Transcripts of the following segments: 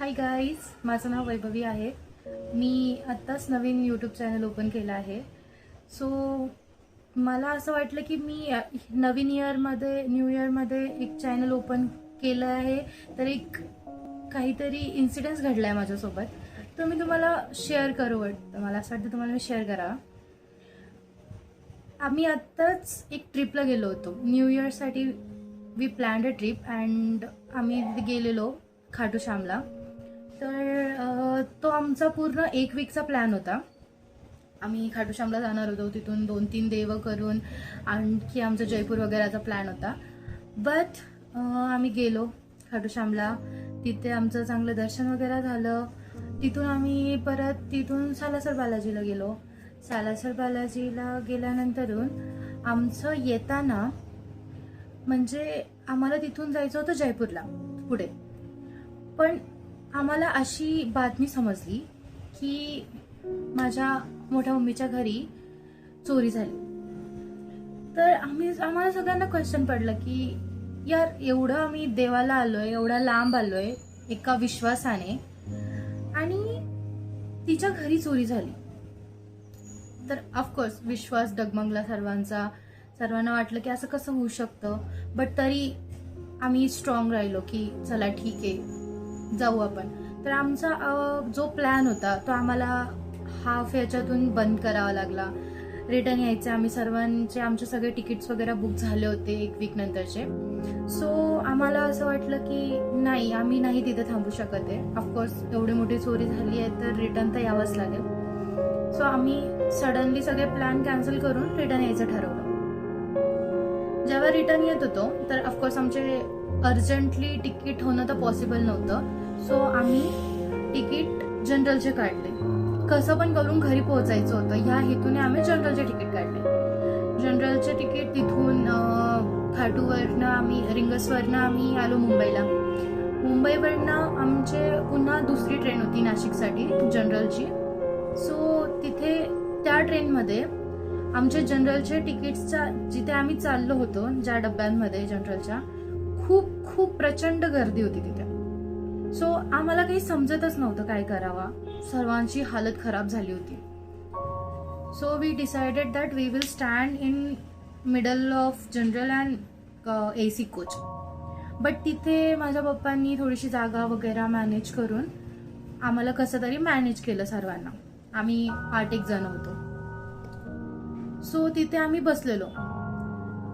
Hi guys, माझं नाव वैभवी आहे. मी आत्ताच नवीन यूट्यूब चॅनल ओपन केलं आहे. सो मला असं वाटलं की मी नवीन न्यू इयरमध्ये एक चॅनल ओपन केलं आहे, तर एक काहीतरी इन्सिडेंट्स घडला आहे माझ्यासोबत, तर मी तुम्हाला शेअर करू वाटतं. मला असं वाटतं तुम्हाला मी शेअर करावं. आम्ही आत्ताच एक ट्रिपला गेलो होतो. न्यू इयरसाठी we planned a trip and आम्ही गेलेलो खाटू श्यामला. तर तो आमचा पूर्ण एक वीकचा प्लॅन होता. आम्ही खाटू श्यामला जाणार होतो, तिथून 2-3 देव करून आणखी आमचा जयपूर वगैरेचा प्लॅन होता. बट आम्ही गेलो खाटू श्यामला. तिथे आमचं चांगलं दर्शन वगैरे झालं. तिथून आम्ही परत सालासर बालाजीला गेलो. सालासर बालाजीला गेल्यानंतरून आमचं येताना म्हणजे आम्हाला तिथून जायचं होतं जयपूरला पुढे. पण आम्हाला अशी बातमी समजली की माझ्या मोठ्या मम्मीच्या घरी चोरी झाली. तर आम्हाला सगळ्यांना क्वेश्चन पडलं की यार, एवढं आम्ही देवाला आलोय, एवढा लांब आलोय एका विश्वासाने, आणि तिच्या घरी चोरी झाली. तर ऑफकोर्स विश्वास डगमगला सर्वांना वाटलं की असं कसं होऊ शकतं. बट तरी आम्ही स्ट्रॉंग राहिलो की चला ठीक आहे, जाऊ आपण. तर आमचा जो प्लॅन होता तो आम्हाला हाफ याच्यातून बंद करावा लागला. रिटर्न यायचे आमचे सगळे तिकीट्स वगैरे बुक झाले होते एक वीक नंतरचे. सो आम्हाला असं वाटलं की नाही, आम्ही नाही तिथे थांबू शकत आहे. ऑफकोर्स एवढी मोठी चोरी झाली आहे तर रिटर्न तर यावंच लागेल. सो आम्ही सडनली सगळे प्लॅन कॅन्सल करून रिटर्न यायचं ठरवलं. जेव्हा रिटर्न येत होतो तर ऑफकोर्स आमचे अर्जंटली तिकीट होणं तर पॉसिबल नव्हतं. सो आम्ही तिकीट जनरलचे काढले. कसं पण करून घरी पोहोचायचं होतं ह्या हेतूने आम्ही जनरलचे तिकीट काढले. जनरलचे तिकीट तिथून खाटूवरनं आम्ही रिंगसवरनं आम्ही आलो मुंबईला. मुंबईवरनं आमचे पुन्हा दुसरी ट्रेन होती नाशिकसाठी जनरलची. सो तिथे त्या ट्रेनमध्ये आमचे जनरलचे तिकीट्सच्या जिथे आम्ही चाललो होतो, ज्या डब्यांमध्ये जनरलच्या, खूप प्रचंड गर्दी होती तिथे. सो आम्हाला काही समजतच नव्हतं काय करावा. सर्वांची हालत खराब झाली होती. So we decided that we will stand in middle of general and AC coach. But तिथे माझ्या पप्पांनी थोडीशी जागा वगैरे मॅनेज करून आम्हाला कसं तरी मॅनेज केलं सर्वांना. आम्ही 8 जण होतो. सो तिथे आम्ही बसलेलो.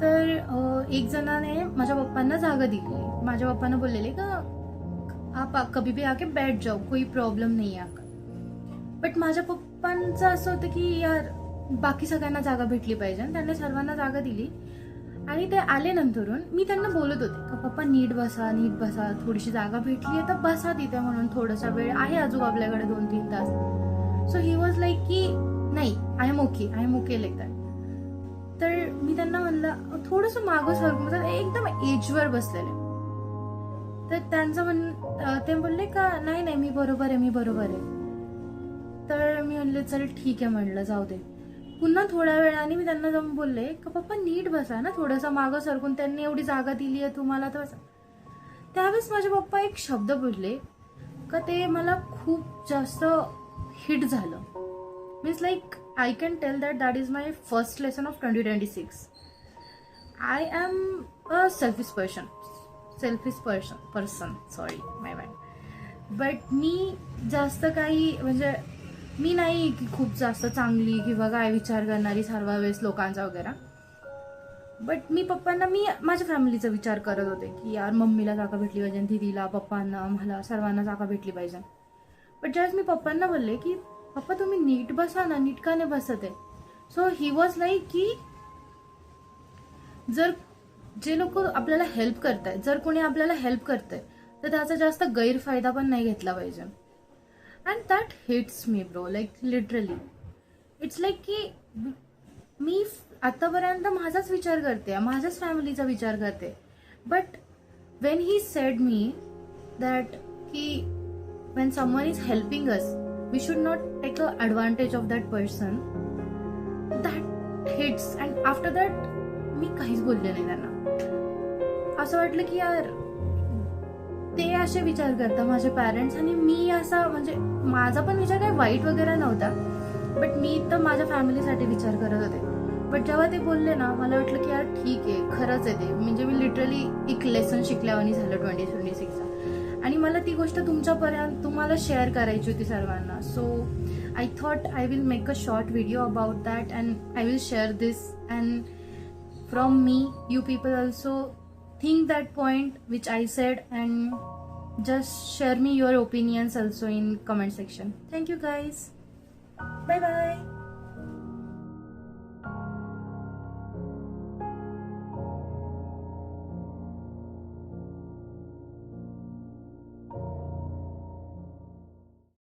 तर एक जणाने माझ्या पप्पांना जागा दिली. माझ्या पप्पांना बोललेले का आप कभी भी आके बैठ जाओ, कोई प्रॉब्लेम नहीं है. बट माझ्या पप्पांचं असं होतं की यार, बाकी सगळ्यांना जागा भेटली पाहिजे. त्यांनी सर्वांना जागा दिली आणि ते आले. नंतरून मी त्यांना बोलत होते का पप्पा नीट बसा, थोडीशी जागा भेटली आहे तर बसा तिथे, म्हणून थोडासा वेळ आहे अजून आपल्याकडे 2-3 तास. सो ही वॉज लाईक की नाही, I am okay like that. तर मी त्यांना म्हणलं थोडंसं मागं सरकून, एकदम एजवर बसलेले. तर ते बोलले का नाही मी बरोबर आहे. तर मी म्हणले चल ठीक आहे, म्हणलं जाऊ दे. पुन्हा थोड्या वेळाने मी त्यांना जाऊन बोलले का पप्पा नीट बसा ना, थोडंसं मागं सरकून, त्यांनी एवढी जागा दिली आहे तुम्हाला तर बसा. त्यावेळेस माझे पप्पा एक शब्द बोलले का ते मला खूप जास्त हिट झालं. Means like I can tell that is my first lesson of 2026. I am a selfish person. Sorry, my bad. But मी जास्त काही म्हणजे मी नाही की खूप जास्त चांगली किंवा काय विचार करणारी सर्व वेळेस लोकांचा वगैरे. बट मी माझ्या फॅमिलीचा विचार करत होते की यार, मम्मीला जागा भेटली पाहिजे, दीदीला, पप्पांना, मला सर्वांना जागा भेटली पाहिजे. बट ज्यावेळेस मी पप्पांना बोलले की पप्पा तुम्ही नीट बसा ना, नीट का नाही बसत आहे. सो ही वॉज लाईक की जर जे लोक आपल्याला हेल्प करतायत, जर कोणी आपल्याला हेल्प करतंय तर त्याचा जास्त गैरफायदा पण नाही घेतला पाहिजे. And that hits me bro, like literally. It's like की मी आतापर्यंत माझाच विचार करते, माझ्याच फॅमिलीचा विचार करते. But when he said me that की when someone is helping us, we should not take advantage of that person. That hits. And after that मी काहीच बोलले नाही त्यांना. असं वाटलं की यार ते असे विचार करतात माझे पॅरेंट्स, आणि मी असा म्हणजे माझा पण विचार काही वाईट वगैरे नव्हता, बट मी तर माझ्या फॅमिलीसाठी विचार करत होते. बट जेव्हा ते बोलले ना, मला वाटलं की यार ठीक आहे, खरंच आहे ते. म्हणजे मी लिटरली एक लेसन शिकल्यावानी झालं 2026चा, आणि मला ती गोष्ट तुमच्यापर्यंत तुम्हाला शेअर करायची होती सर्वांना. So I thought I will make a short video about that and I will share this, and from me you people also think that point which I said, and just share me your opinions also in comment section. Thank you guys. Bye bye.